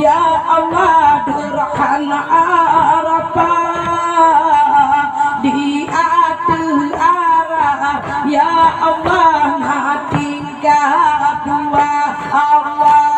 ya Allah derhan Arafah di atas arah ya Allah tinggal dua Allah.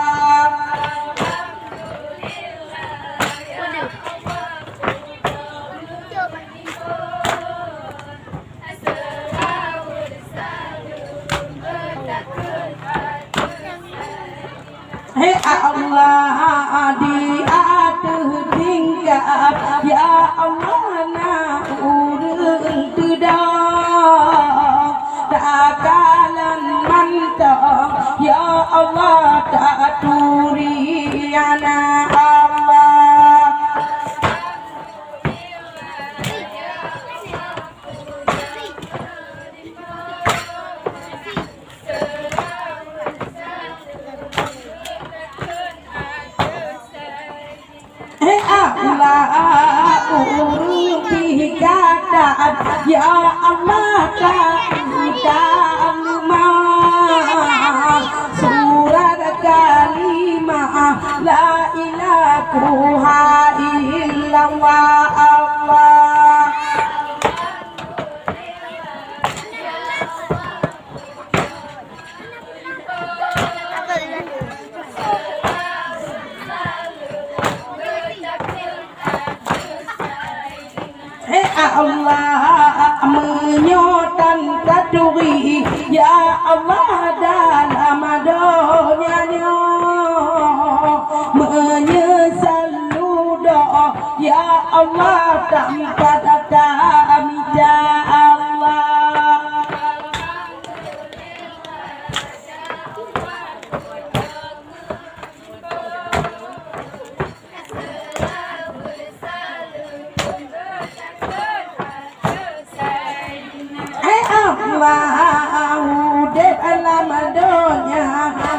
Hei Allah di atas tingkat ya Allah na urang tudang takalan mantap ya Allah tak turi ana Allah. Allah urung kadat ya Allah kalimah surat kalimah la ilaha illallah Allah. Allah menyotan kaduri ya Allah dalam donyanya menyesal doa ya Allah tanpa kami ya Allah. Udah alam donya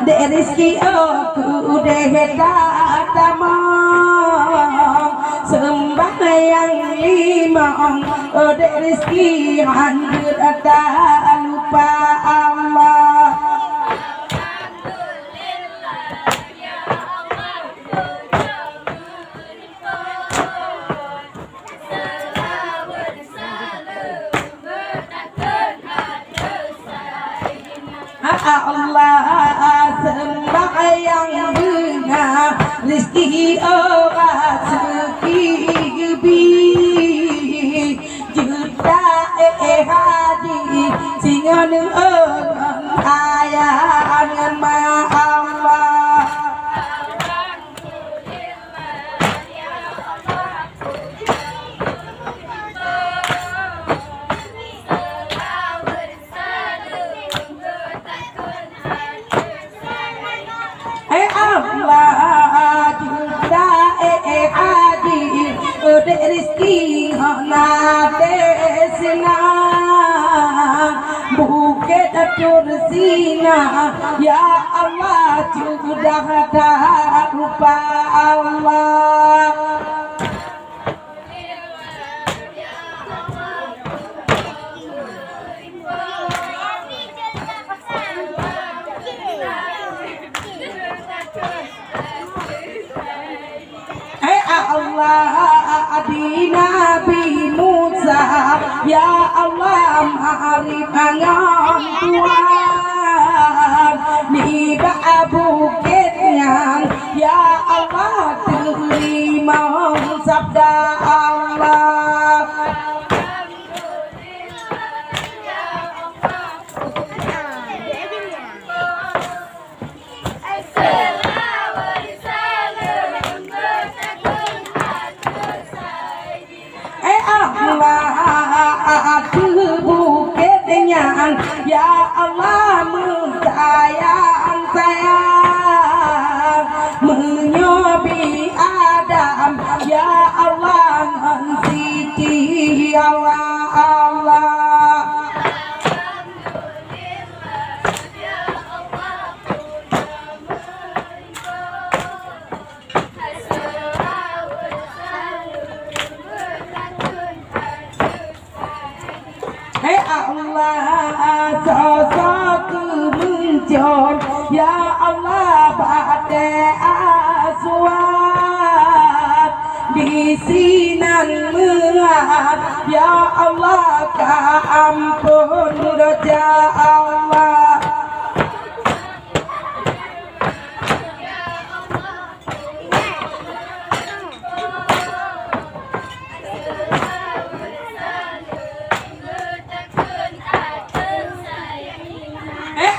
de rezeki aku deh datama sembah yang lima de rezeki hancur tak lupa Allah. Allah sembah yang benar rezeki orang sekibi juta hadi singa dengan ayat dengan ma Allah. Allah juta hadi de rezeki nate senang bukit tursina ya Allah sudah tak lupa Allah. Allah di Nabi Musa ya Allah ma'arif angan Tuhan di bukitnya ya Allah terima sabda Allah. Bukitnya ya Allah sayang menyobi Adam ya Allah Siti ya Allah. Hei Allah sosok muncul ya Allah pada aswan isinan muat ya Allah ka ampun dosa Allah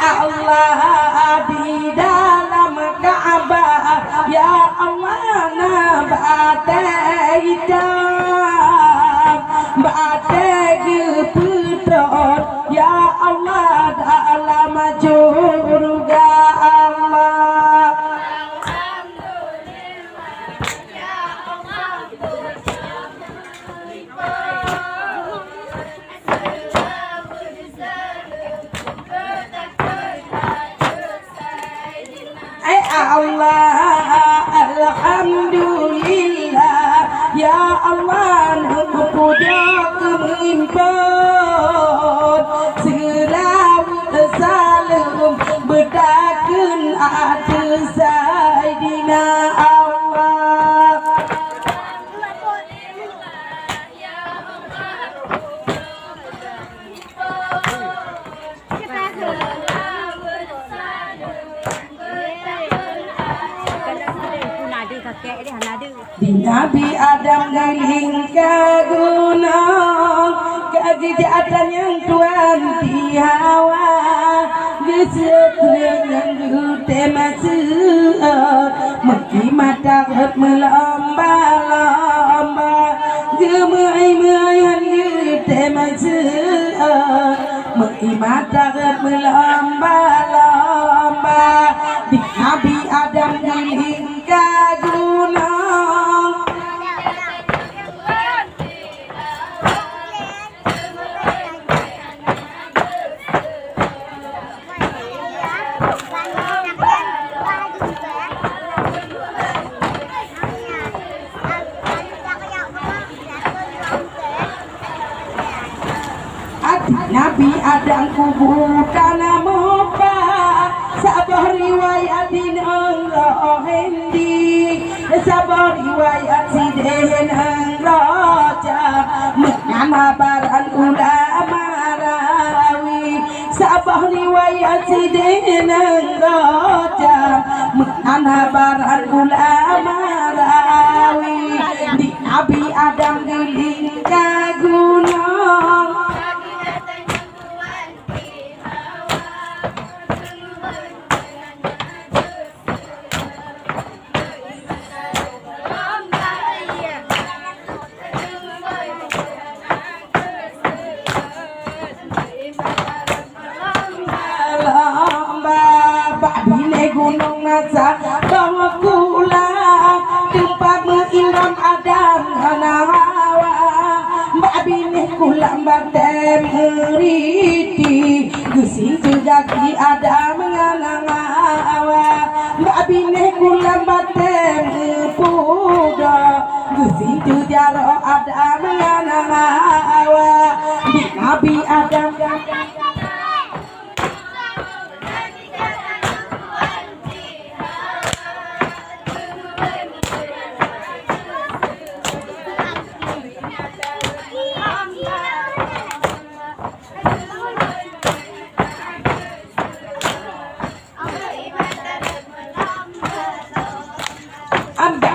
Allah di dalam Ka'bah ya Allah nabatai dam batai putrot ya Allah dalam surga Allah Allah alhamdulillah ya Allah puja kemimpin selalu salam bedakan atas Sayyidina Allah di Nabi Adam giling kagunang kejahatan yang tuan di hawa gesetreng yang gute masuk maki mata melomba-lomba gemai-gemaian gute masuk maki mata melomba-lomba di Nabi Adam giling kagunang Nabi Adam kubukan muka sabar riwayat din ang rohendi sabar riwayat sidin ang roja mengabaran ulama rawi sabar riwayat sidin ang roja mengabaran ulama rawi di Nabi Adam giling kagunang gunung nasa bawa pulang tempat mengiram Adam Hawa mbak bini kulang batem meriti gusin sejaki Adam Hawa mbak bini kulang batem puda gusin sejaro Adam Hawa di Nabi Adam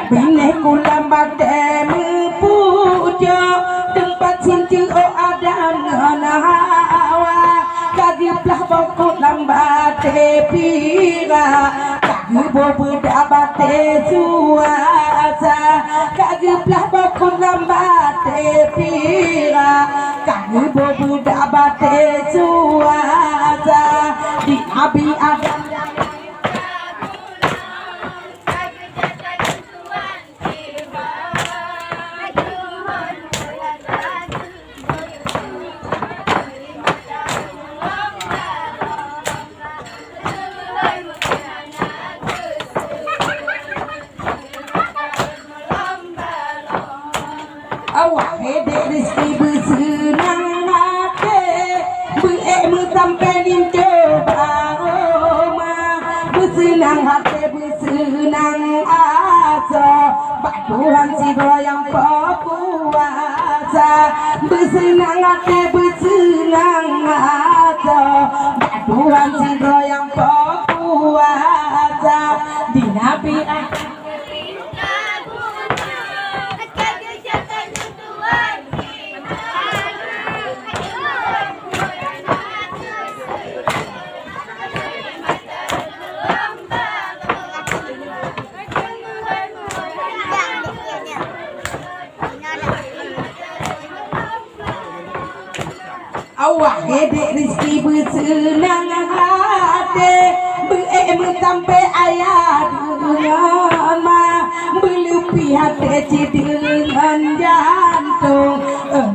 bini kulam batem puja tempat cincu o Adam Hawa kagiplah bokut lambate pira kagibo beda bate suasa kagiplah bokut lambate pira kagibo beda bate suasa di Nabi Adam awak hede rezeki bersenang mati beek sampai lintu baru royang puasa bersenang hati bersenang hati Tuhan si royang puasa di Nabi awak dedek rizki bersenang hati sampai ayah dengan ma berlebih hati dengan jantung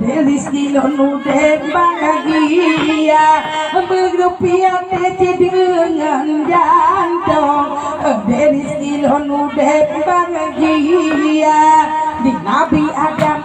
rizki lonu dek bahagia berlebih hati dengan jantung rizki lonu dek bahagia di Nabi Adam